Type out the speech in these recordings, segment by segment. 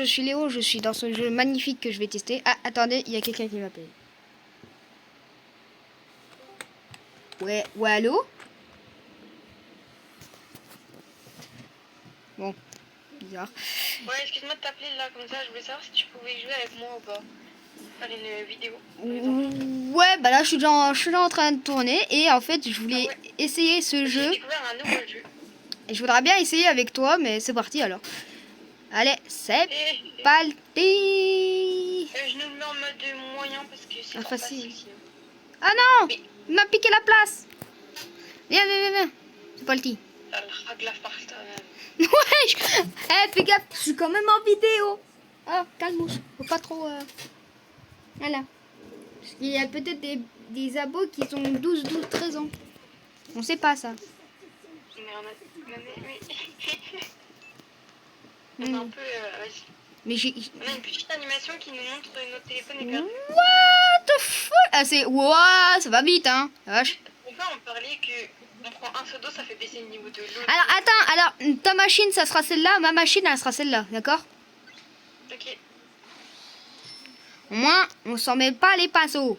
Je suis Léo, je suis dans ce jeu magnifique que je vais tester. Ah, attendez, il y a quelqu'un qui m'appelle. Ouais, allô? Bon, bizarre. Ouais, excuse-moi de t'appeler là comme ça, je voulais savoir si tu pouvais jouer avec moi ou pas. Faire une vidéo. Ouais, bah là je suis déjà en train de tourner et en fait je voulais essayer ce jeu. J'ai découvert un nouveau jeu. Et je voudrais bien essayer avec toi, mais c'est parti alors. Allez, c'est parti. Je nous le mets en mode moyen parce que c'est trop facile. Ah non, mais... il m'a piqué la place. Viens. C'est parti. Ouais, fais gaffe, je suis quand même en vidéo. Oh, calme-toi, faut pas trop... Voilà. Parce qu'il y a peut-être des abos qui sont 12, 13 ans. On sait pas ça. On a un peu... Mais j'ai... On a une petite animation qui nous montre notre téléphone est perdu. What the fuck? Ah c'est... Wow, ça va vite, hein. La vache. On peut en parler que... On prend un seau d'eau, ça fait baisser le niveau de l'eau. Alors, attends, alors, ta machine, ça sera celle-là. Ma machine, elle sera celle-là, d'accord? Ok. Au moins, on s'en met pas les pinceaux.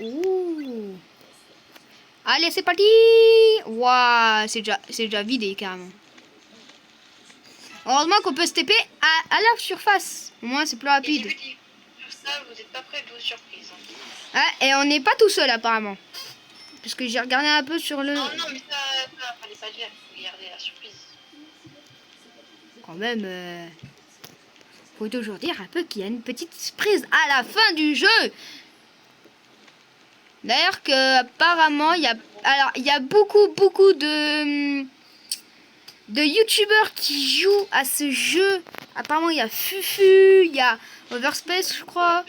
Ouh. Allez, c'est parti. Waouh, c'est déjà vidé, carrément. Heureusement qu'on peut se TP à la surface. Au moins, c'est plus rapide. Et ça, vous n'êtes pas prêts de vos surprises. Ah, et on n'est pas tout seul, apparemment. Parce que j'ai regardé un peu sur le... Non, mais ça fallait pas dire. Faut garder la surprise. Quand même, faut toujours dire un peu qu'il y a une petite surprise à la fin du jeu. D'ailleurs que apparemment il y a beaucoup de youtubeurs qui jouent à ce jeu. Apparemment il y a Fufu, il y a Overspace je crois.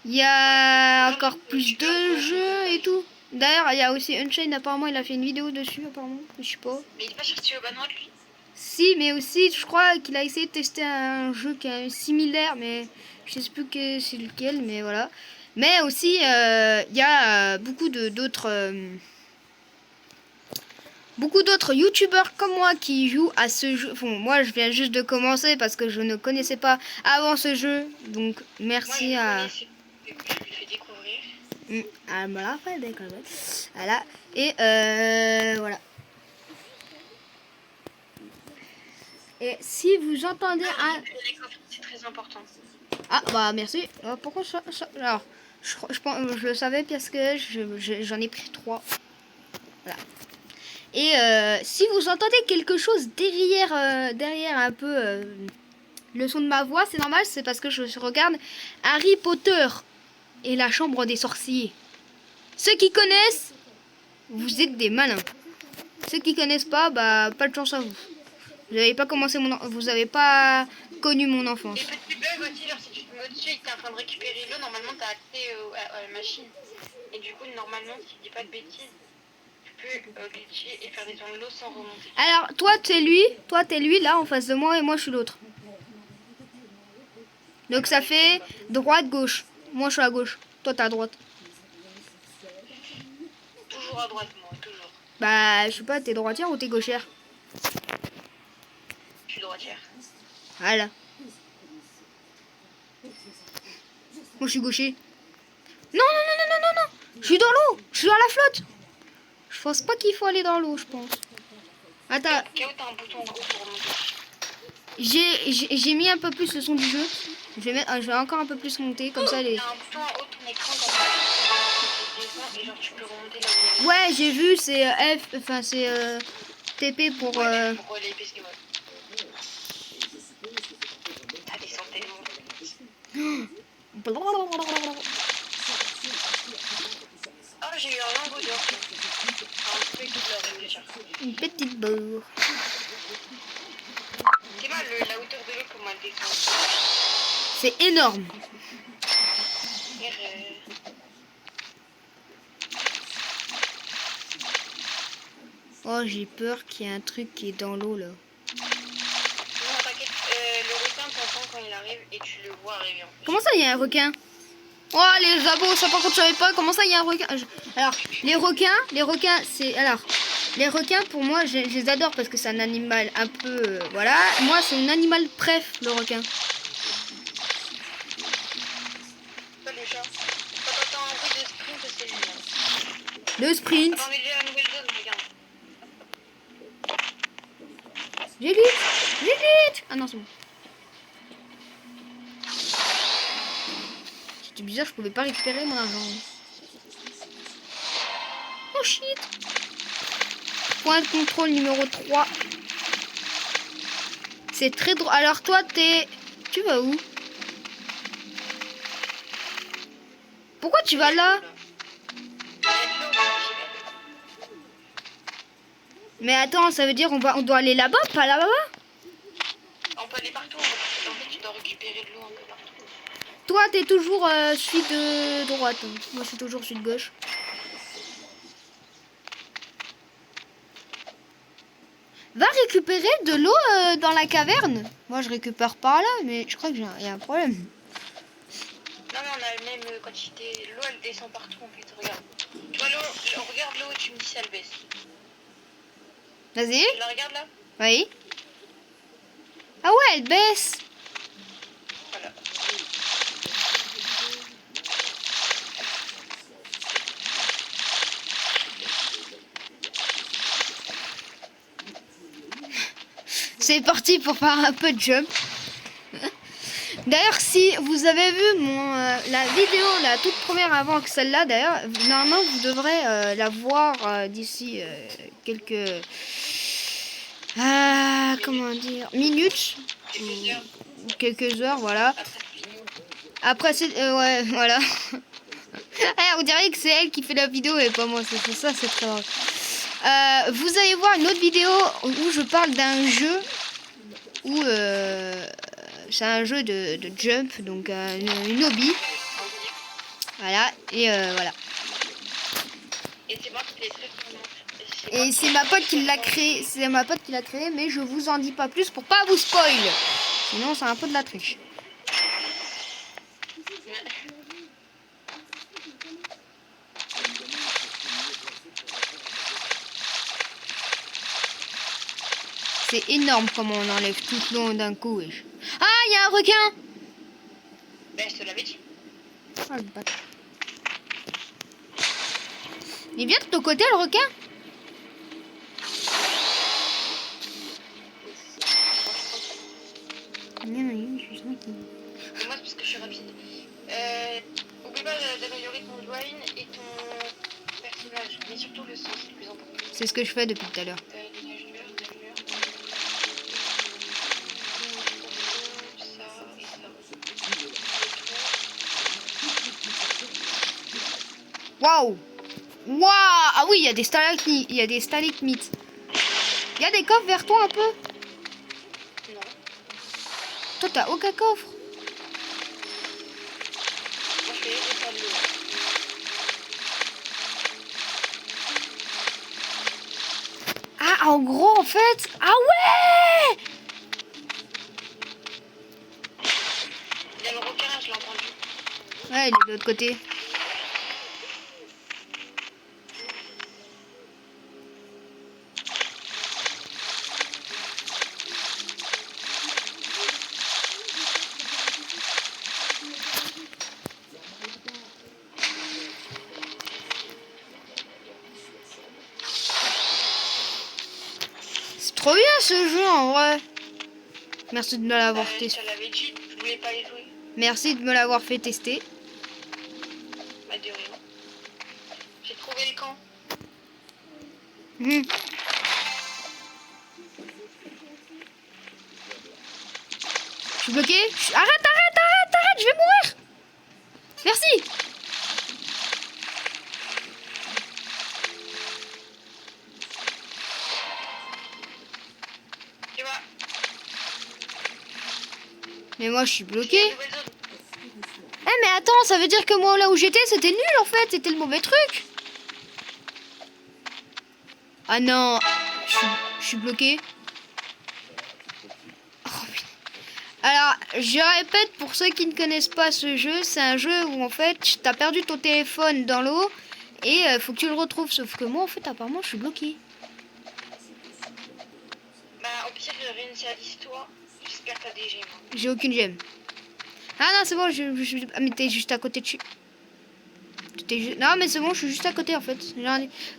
Il y a encore plus de jeux et tout. D'ailleurs il y a aussi Unchained, apparemment il a fait une vidéo dessus apparemment, je sais pas. Mais il est pas sorti au Banois lui. Si, mais aussi je crois qu'il a essayé de tester un jeu qui est similaire, mais je sais plus que c'est lequel, mais voilà. Mais aussi, il y a beaucoup d'autres youtubeurs comme moi qui jouent à ce jeu. Bon, moi, je viens juste de commencer parce que je ne connaissais pas avant ce jeu. Donc, merci à... Je lui fais découvrir. Elle me l'a fait découvrir. Voilà. Et voilà. Et si vous entendez un... C'est très important. Ah, bah, merci. Pourquoi ça... Alors... Je le savais parce que j'en ai pris 3. Voilà. Et si vous entendez quelque chose derrière un peu le son de ma voix, c'est normal, c'est parce que je regarde Harry Potter et la chambre des sorciers. Ceux qui connaissent, vous êtes des malins. Ceux qui connaissent pas, bah pas de chance à vous. Vous n'avez pas commencé vous avez pas connu mon enfance. Et petit bug aussi, genre si tu te mets au-dessus et que t'es en train de récupérer l'eau, normalement t'as accès à la machine. Et du coup, normalement, si je dis pas de bêtises, tu peux glitcher et faire descendre l'eau sans remonter. Alors, toi t'es lui là en face de moi et moi je suis l'autre. Donc ça fait droite-gauche. Moi je suis à gauche, toi t'es à droite. Toujours à droite, moi, toujours. Bah, je sais pas, t'es droitière ou t'es gauchère? Je suis droitière. Voilà. Moi je suis gaucher. Non. Je suis dans l'eau. Je suis à la flotte. Je pense pas qu'il faut aller dans l'eau, je pense. Attends. K.O. t'as un bouton en haut pour remonter. J'ai mis un peu plus le son du jeu. Je vais encore un peu plus monter, comme ça les... T'as un bouton en haut de ton écran quand et genre tu peux remonter là. Ouais, j'ai vu, c'est F, enfin c'est TP pour... Pour les PC, ouais. Ah, des centaines. Ah, j'ai eu un lambeau d'or. Une petite bourre. C'est mal la hauteur de l'eau, comment elle descend. C'est énorme. Oh, j'ai peur qu'il y ait un truc qui est dans l'eau là. Non, t'inquiète, le requin t'entend quand il arrive et tu le vois arriver en fait. Comment ça, il y a un requin? Oh, les abos, ça par contre, je savais pas. Comment ça, il y a un requin? Alors, les requins, c'est... Alors, Les requins, pour moi, je les adore parce que c'est un animal un peu... voilà. Moi, c'est mon animal préf, le requin. Pas le chat. Quand t'entends un bruit de sprint, c'est lui. Hein. Le sprint. Attends, mais j'ai la nouvelle zone, regarde. J'hésite. Ah non, c'est bon. C'était bizarre, je pouvais pas récupérer mon argent. Oh shit. Point de contrôle numéro 3. C'est très drôle. Alors toi, tu vas où? Pourquoi tu vas là? Mais attends, ça veut dire on doit aller là-bas, pas là-bas? On peut aller partout. En fait, tu dois récupérer de l'eau un peu partout. Toi, t'es toujours celui de droite. Moi, je suis toujours celui de gauche. Va récupérer de l'eau dans la caverne. Moi, je récupère par là, mais je crois qu'il y a un problème. Non, mais on a le même quantité. L'eau, elle descend partout, en fait. Regarde. Tu vois l'eau, regarde l'eau et tu me dis si elle baisse. Vas-y. Tu la regardes là? Oui. Ah ouais, elle baisse. Voilà. C'est parti pour faire un peu de jump. D'ailleurs, si vous avez vu la vidéo, la toute première avant que celle-là, d'ailleurs, normalement vous devrez la voir d'ici quelques comment dire, minutes ou quelques heures, voilà. Après c'est ouais, voilà. On dirait que c'est elle qui fait la vidéo et pas moi. C'est ça, c'est très drôle. Vous allez voir une autre vidéo où je parle d'un jeu où c'est un jeu de jump, donc une hobby. Voilà, et voilà. Et c'est moi qui l'ai très vraiment. Et c'est ma pote qui l'a créé, mais je vous en dis pas plus pour pas vous spoil. Sinon, c'est un peu de la triche. C'est énorme comment on enlève tout l'eau d'un coup. Wesh. Ah, il y a un requin. Ben, je te l'avais dit. Ah, le bâtard. Il est bien de ton côté, le requin? Et moi, c'est parce que je suis rapide. Oublie pas d'améliorer ton dwayne et ton personnage. Mais surtout le son, c'est le plus important. C'est ce que je fais depuis tout à l'heure. Waouh! Waouh! Ah oui, il y a des stalagmites. Il y a des stalagmites. Il y a des coffres vers toi un peu? Non. Toi, t'as aucun coffre? Moi, je fais les ah, en gros, en fait... Ah ouais! Il y a le requin, je l'ai entendu. Ouais, il est de l'autre côté. C'est trop bien ce jeu en vrai. Merci de me l'avoir testé. Je voulais pas y jouer. Merci de me l'avoir fait tester. Bah, de rien. J'ai trouvé le camp. Je suis bloqué. Arrête, je vais mourir. Merci. Tu vois. Mais moi je suis bloqué. Eh mais attends, ça veut dire que moi là où j'étais c'était nul en fait, c'était le mauvais truc. Ah non, je suis bloqué. Oh, alors, je répète pour ceux qui ne connaissent pas ce jeu, c'est un jeu où en fait tu as perdu ton téléphone dans l'eau et faut que tu le retrouves. Sauf que moi en fait apparemment je suis bloqué. spécialise-toi. J'espère que t'as des gemmes. J'ai aucune gemme. Ah non, c'est bon, ah, mais t'es juste à côté de chez... Non, mais c'est bon, je suis juste à côté en fait.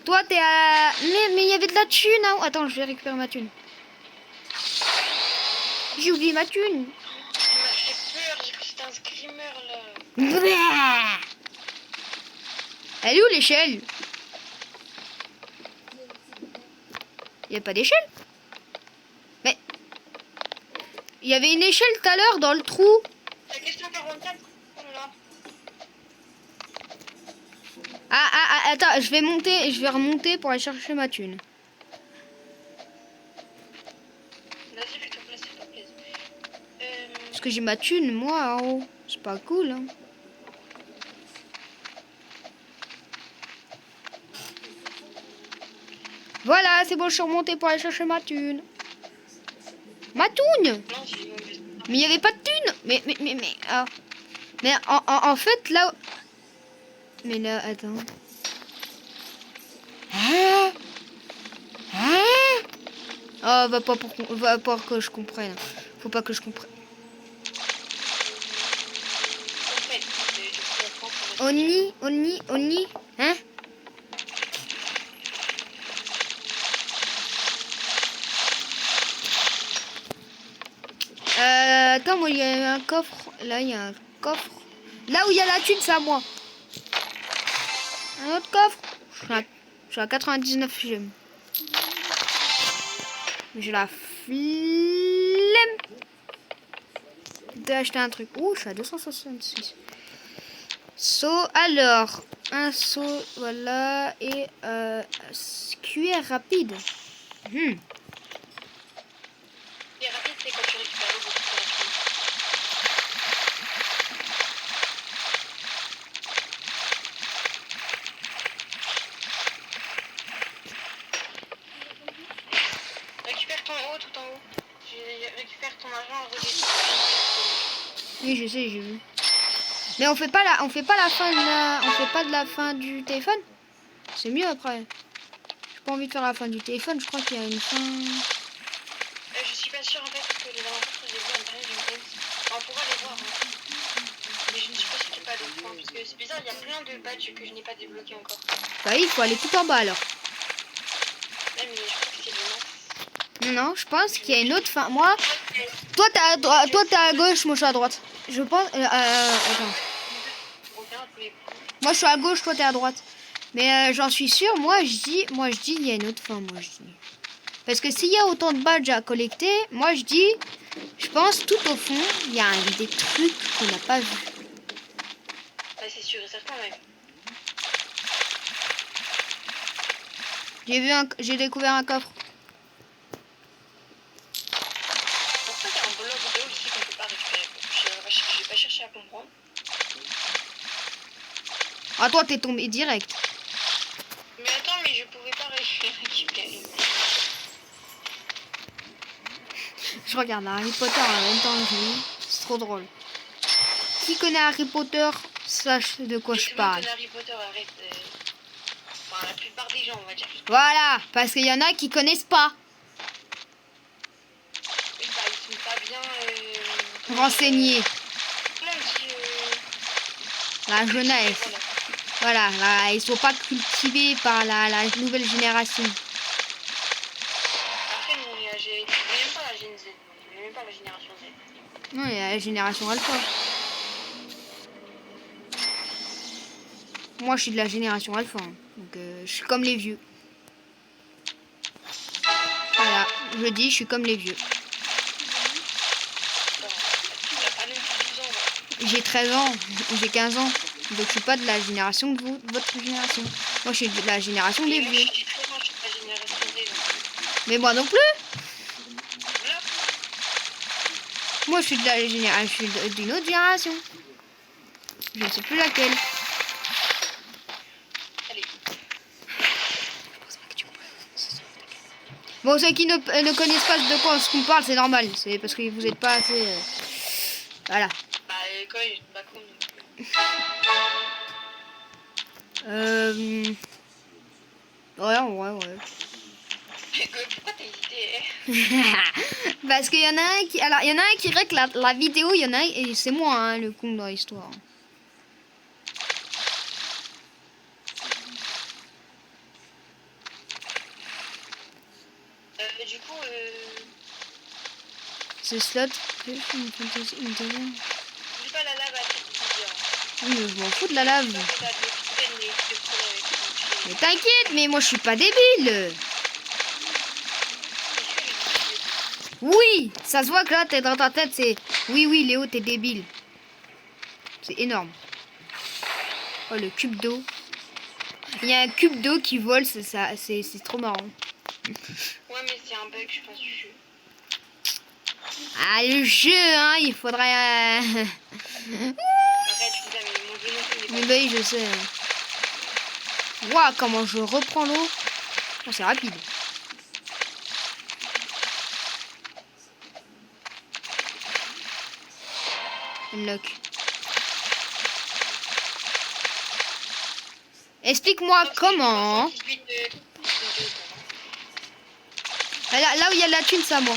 Toi, t'es à... Mais il y avait de la thune, hein. Attends, je vais récupérer ma thune. J'ai oublié ma thune. Il m'a fait peur, j'ai cru que c'était un screamer là. Blah. Elle est où l'échelle? Il n'y a pas d'échelle? Mais... Il y avait une échelle tout à l'heure dans le trou. La question 44. Oh là là. Attends, je vais remonter pour aller chercher ma thune. Vas-y, fais-toi plaisir, fais-toi plaisir. Parce que j'ai ma thune, moi, en haut. C'est pas cool, hein. Voilà, c'est bon, je suis remontée pour aller chercher ma thune. Ma thune! Non, j'ai une mauvaise. Mais il n'y avait pas de thune! Ah. Mais en fait, là... Mais là, attends. Hein? Hein? Oh, va pas que je comprenne. Faut pas que je comprenne. Oni, hein? Attends, moi, il y a un coffre. Là, il y a un coffre. Là où il y a la thune, c'est à moi. Un autre coffre. Je suis à 99 gemmes. J'ai la flemme d'acheter un truc. Ouh, je suis à 266. Saut, alors. Un saut, voilà. Et cuillère rapide. Les rapides, c'est quand tu récupères l'eau beaucoup plus rapidement. Récupère ton haut, tout en haut. Récupère ton argent, redescends. Oui, je sais, j'ai vu. Mais on fait pas la fin de on fait pas de la fin du téléphone. C'est mieux après. J'ai pas envie de faire la fin du téléphone. Je crois qu'il y a une fin. Je suis pas sûre en fait parce que les dernières fois que j'ai vu internet, j'ai une on pourra les voir. Hein. Mais je ne suis pas sûre qu'il n'y ait pas d'autres points parce que c'est bizarre, il y a plein de badges que je n'ai pas débloqués encore. Bah oui, il faut aller tout en bas alors. Ouais, mais je crois que c'est le max. Non, je pense qu'il y a une autre fin. Moi, toi t'es à gauche, moi je suis à droite. Je pense. Attends. Moi je suis à gauche, toi t'es à droite. Mais j'en suis sûre. Moi je dis, il y a une autre fin. Moi je dis. Parce que s'il y a autant de badges à collecter, moi je dis, je pense tout au fond, il y a des trucs qu'on n'a pas vus. Ah, c'est sûr et certain, mec. J'ai découvert un coffre. Pourquoi il y a un bloc d'eau ici qu'on peut pas récupérer? Je vais pas chercher à comprendre. Ah toi t'es tombé direct. Mais attends, mais je pouvais pas récupérer. Je regarde Harry Potter en même temps que lui. C'est trop drôle. Qui connaît Harry Potter sache de quoi je parle. Harry Potter, arrête. Enfin, la plupart des gens, on va dire. Voilà, parce qu'il y en a qui connaissent pas. Oui, bah, ils sont pas bien Renseignés. La jeunesse. Voilà, là, ils sont pas cultivés par la nouvelle génération. Après, nous, j'ai même pas la Gen Z. J'ai même pas la génération Z. Non, il y a la génération alpha. Moi, je suis de la génération alpha. Hein. Donc, je suis comme les vieux. Voilà, je dis, je suis comme les vieux. J'ai 13 ans, j'ai 15 ans. Donc, je suis pas de la génération de votre génération. Moi, je suis de la génération des vieux. Mais moi non plus. Moi, je suis de la génération d'une autre génération. Je ne sais plus laquelle. Bon, ceux qui ne connaissent pas de quoi on parle, c'est normal. C'est parce que vous n'êtes pas assez... Voilà. Bah, quoi, il est pas con. Ouais. Pourquoi t'as hésité? Parce qu'il y en a un qui... Alors, il y en a un qui dirait que la vidéo, il y en a un... Et c'est moi, hein, le con dans l'histoire. Du coup, C'est slot. Une fantaisie, une télé. dis pas la lave à tes plusieurs. Oui, mais je m'en fous de la lave. Toi, t'as de l'oxygène, mais tu te prends avec ton Mais pied. t'inquiète, mais moi je suis pas débile. Oui, ça se voit que là, t'es dans ta tête, c'est... Oui, oui, Léo, t'es débile. C'est énorme. Oh, le cube d'eau. Il y a un cube d'eau qui vole, c'est trop marrant. Ouais, mais c'est un bug, je pense du jeu. Ah, le jeu, hein, il faudrait... Arrête, putain, mais mon jeu non plus Mais n'est bah oui, je sais. Waouh, comment je reprends l'eau. Oh, c'est rapide. Unlock. Explique-moi comment. Là où il y a de la thune, ça, moi.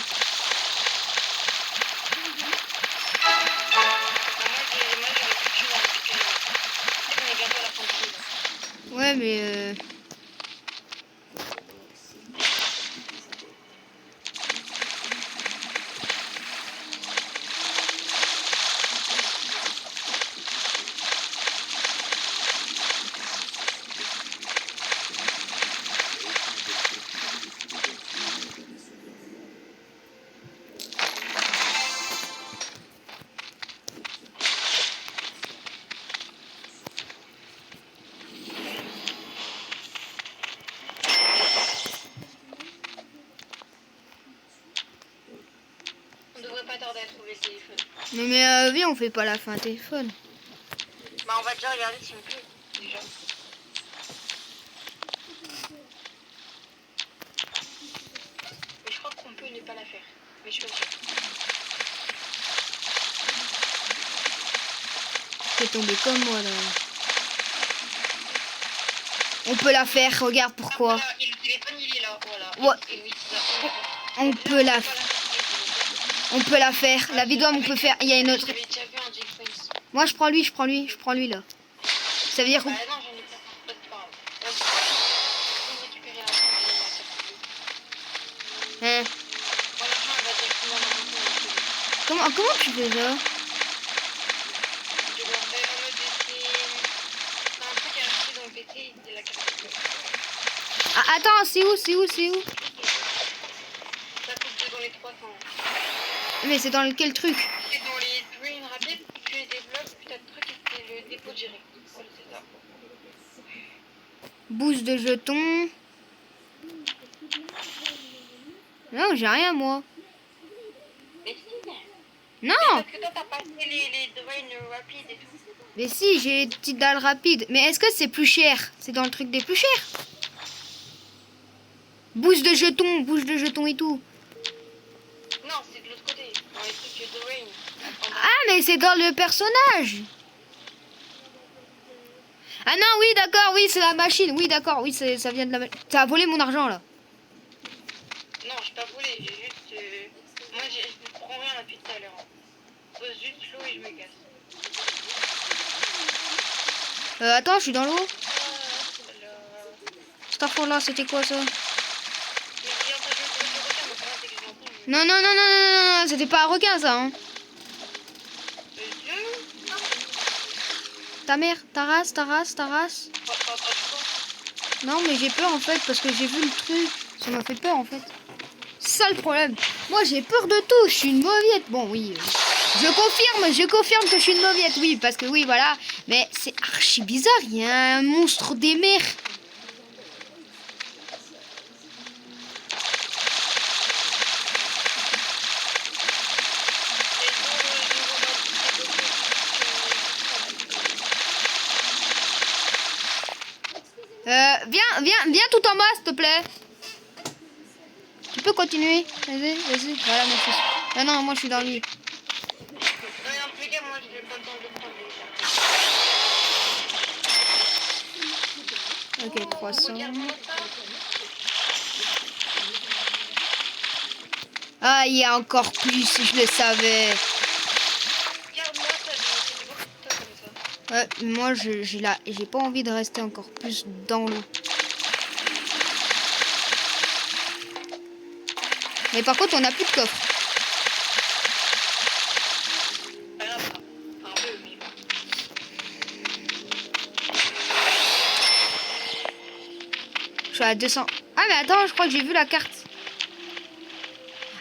Ouais, mais... On devrait pas tarder à trouver le téléphone. Mais viens, on fait pas la fin téléphone. Bah, on va déjà regarder si on peut, déjà. Mais je crois qu'on peut ne pas la faire. Mais je suis pas sûre. T'es tombé comme moi, là. On peut la faire, regarde pourquoi. Ah, voilà, et le téléphone, il est là, voilà. Ouais. Et oui, là, On peut la faire. On peut la faire. La vidéo, on peut faire. Il y a une autre. J'avais déjà vu un Jackson. Moi, je prends lui, je prends lui, là. Ça veut dire... Bah non, j'en ai pas. C'est pas grave. Ouais, je vais récupérer la fin de la Hein? Bon, la fin, elle va directement dans mon téléphone. Comment tu fais ça? Je dois faire en mode c'est un truc à acheter dans le PC, c'est la carte. Ah, attends, c'est où? Ça coûte dans les 300. Mais c'est dans quel truc? Et dans les drains rapides, tu les débloques, puis t'as le truc et c'est le dépôt direct. Voilà, c'est ça. Boost de jetons. Non, j'ai rien, moi. Mais si. Non! Parce que toi, t'as passé les drains rapides et tout. Mais si, j'ai les petites dalles rapides. Mais est-ce que c'est plus cher? C'est dans le truc des plus chers. Boost de jetons et tout. Non, c'est de l'autre côté, dans les trucs de drain. Ah, mais c'est dans le personnage. Ah non, oui, d'accord, oui, c'est la machine. Oui, d'accord, oui, ça vient de la machine. Ça a volé mon argent, là. Non, j'ai pas volé, j'ai juste... Moi, je prends rien depuis tout à l'heure. Hein. Je pose juste l'eau et je me casse. Attends, je suis dans l'eau. Voilà. Cette info-là, c'était quoi, ça? Mais j'ai entendu le bruit du requin, mais comment c'est que j'ai entendu? Non, non, non, non, non, non, non, c'était pas un requin, ça, hein. Ta mère, ta race. Non, mais j'ai peur, en fait, parce que j'ai vu le truc. Ça m'a fait peur, en fait. C'est ça, le problème. Moi, j'ai peur de tout. Je suis une mauviette. Bon, oui. Je confirme que je suis une mauviette, oui, parce que oui, voilà. Mais c'est archi bizarre. Il y a un monstre des mers. Viens tout en bas, s'il te plaît. Tu peux continuer. Vas-y. Voilà, merci. Ah non, moi je suis dans lui. Ouais, en tout cas, moi, je n'ai pas le temps de le prendre. Ok, 300. Regarde-moi ça. Ah, il y a encore plus, je le savais. Regarde-moi, ça, j'ai beaucoup de toi comme ça. Ouais, moi, j'ai pas envie de rester encore plus dans l'eau. Mais par contre, on n'a plus de coffre. Pas grave, un peu, mais bon. Je suis à 200. Ah, mais attends, je crois que j'ai vu la carte.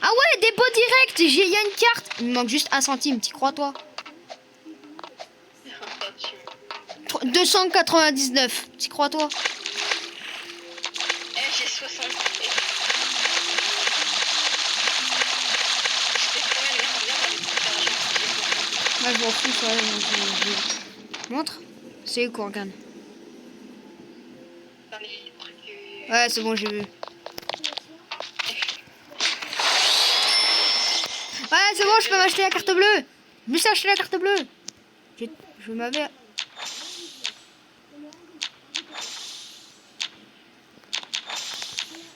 Ah ouais, dépôt direct. Il y a une carte. Il me manque juste 1 centime, t'y crois, toi? 299, t'y crois, toi? Eh, j'ai 60. Ouais, je m'en fous, ça. Montre. C'est où qu'on regarde? Ouais, c'est bon, j'ai vu. Ouais, c'est bon, je peux m'acheter la carte bleue. Je me suis acheté la carte bleue. Je m'avais...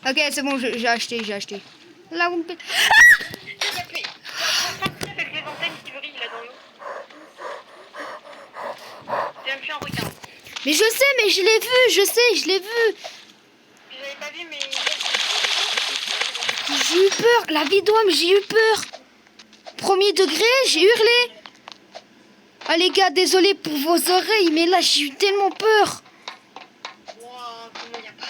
Ok, c'est bon, j'ai acheté. Là, vous me paie- Avec les antennes qui brillent là dans l'eau. C'est même plus un requin. Mais je sais, mais je l'ai vu, je l'ai vu. Je l'avais pas vu, mais... J'ai eu peur, la vidéo, mais j'ai eu peur. Premier degré, j'ai hurlé. Ah les gars, désolé pour vos oreilles, mais là, j'ai eu tellement peur. Wow, comment il y a pas...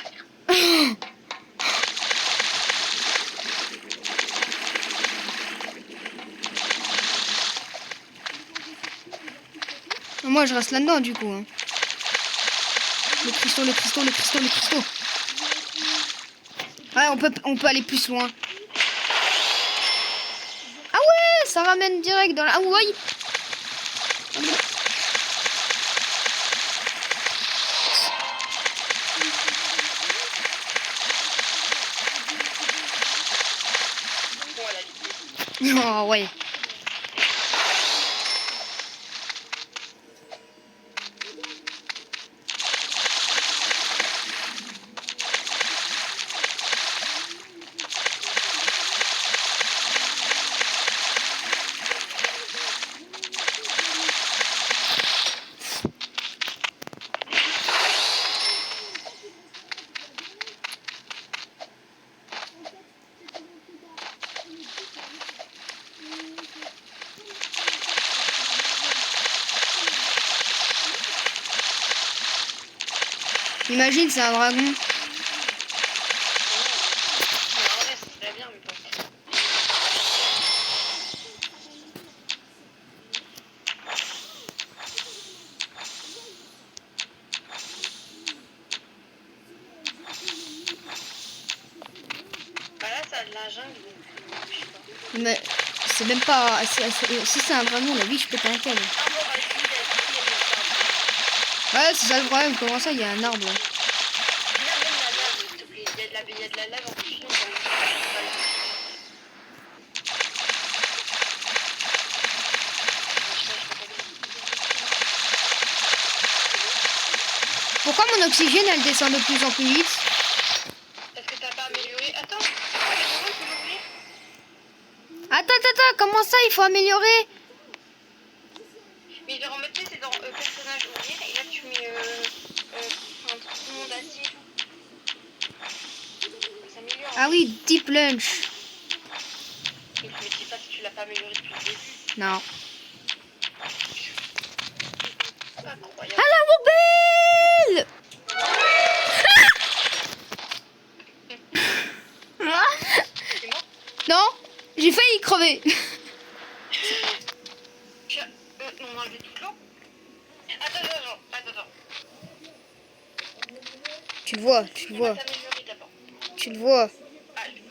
Moi, je reste là-dedans, du coup. Hein. Les cristaux. Ouais, on peut aller plus loin. Ah ouais, ça ramène direct dans la... Ah ouais. Oh ouais. Imagine, c'est un dragon. En vrai, ça serait bien, mais pas. Bah là, ça a de la jungle, donc je sais pas. Mais c'est même pas... Si c'est un dragon, la vie, je peux t'en câble. Ah bon, bah, ici, il y a Ouais, c'est ça le problème. Comment ça, il y a un arbre là? même la lave, s'il te plaît. Il y a de la lave en plus. Pourquoi mon oxygène, elle descend de plus en plus vite? Est-ce que t'as pas amélioré? Attends, Attends, comment ça, il faut améliorer? mais genre en mode, tu sais, c'est dans personnage ouvrir et là tu mets un truc monde entier. Ça s'améliore. Ah oui, deep lunch. Mais je me dis pas si tu l'as pas amélioré depuis le début. Non. Incroyable. Ah la poubelle! C'est moi. Non, j'ai failli crever. On a enlevé toute l'eau. Attends. Tu le vois. T'améliorer d'abord. Tu le vois. Ah, je vois.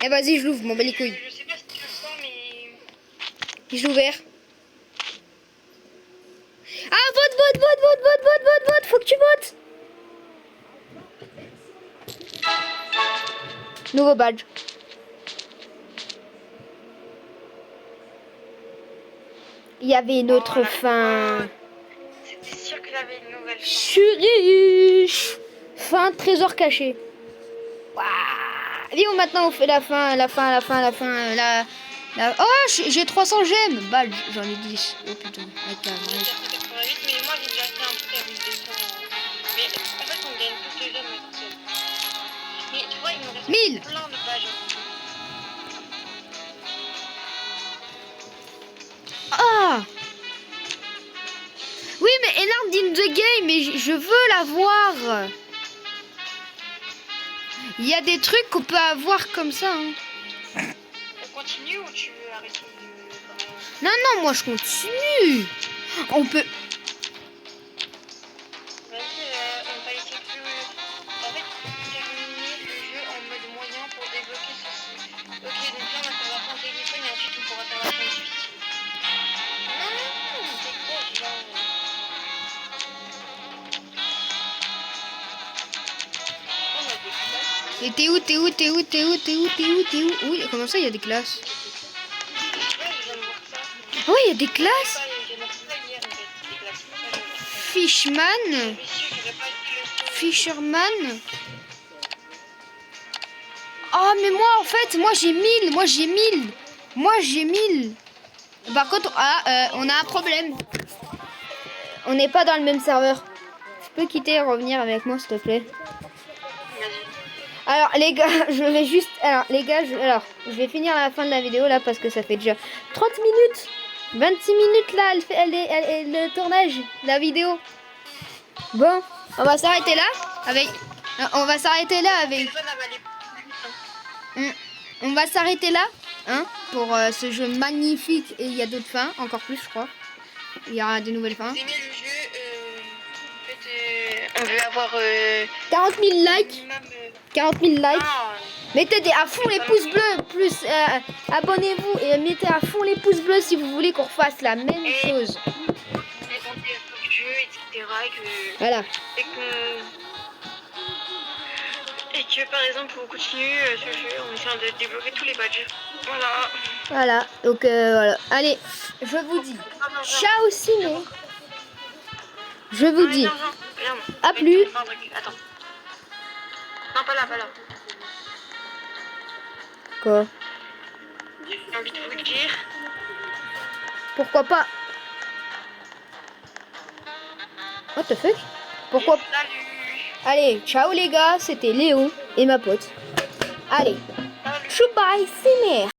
Eh vas-y, je l'ouvre, m'en bats les couilles. Je sais pas si tu le sens, mais... Je l'ai ouvert. Ah, vote, faut que tu votes. Nouveau badge. Il y avait une autre la fin. C'était sûr que j'avais une nouvelle fin. Churiche. Fin trésor caché. Waouh. Léo, maintenant on fait la fin. Oh, j'ai 300 gemmes. Bah, j'en ai 10. Oh putain, avec la J'ai vraie. 488, mais moi j'ai déjà fait un truc à 1200. Mais en fait, on gagne toutes les gemmes mais tout seul. Mais tu vois, il me reste 1000. plein de pages. Ah. Oui, mais Enard in the game, mais je veux la voir. Il y a des trucs qu'on peut avoir comme ça. Hein. On continue ou tu veux arrêter de... Non, non, moi je continue. On peut... Vas-y, on va essayer de... En fait, terminer le jeu en mode moyen pour débloquer ceci. Ok, donc là on va faire la fin téléphone et ensuite on pourra faire la fin suite. Non, c'est quoi genre... On a des classes. Et t'es où? Oui, comment ça, il y a des classes? Ouais, je viens de voir ça. Oh, il y a des classes. J'ai noté ça hier en fait, des classes. Fishman. Mais si, j'aurais pas dû le... Fisherman. Oh, mais moi, en fait, moi j'ai 1000. Par contre, on a un problème. On n'est pas dans le même serveur. Tu peux quitter et revenir avec moi, s'il te plaît? Alors, les gars, je vais juste... Alors, les gars, je vais finir la fin de la vidéo, là, parce que ça fait déjà 30 minutes. 26 minutes, là, le tournage, la vidéo. Bon, on va s'arrêter là avec... On va s'arrêter là avec... On va s'arrêter là, hein, pour ce jeu magnifique. Et il y a d'autres fins, encore plus, je crois. Il y aura des nouvelles fins. Vous aimez le jeu, en fait, on veut avoir 40 000 likes. minimum, 40 000 likes. ah, Mettez à fond les pouces bleus. Plus abonnez-vous et mettez à fond les pouces bleus si vous voulez qu'on refasse la même chose. dépendez du jeu, etc. Voilà. Et que par exemple on continue ce jeu en essayant de débloquer tous les badges. Voilà. Voilà. Donc voilà. Allez, je vous dis ciao ciné. Je vous dis à plus. Attends. Non, pas là. Quoi? J'ai envie de vous dire. Pourquoi pas? What the fuck? Pourquoi? Salut. Allez, ciao les gars, c'était Léo et ma pote. Allez, Salut. chou bye ciné.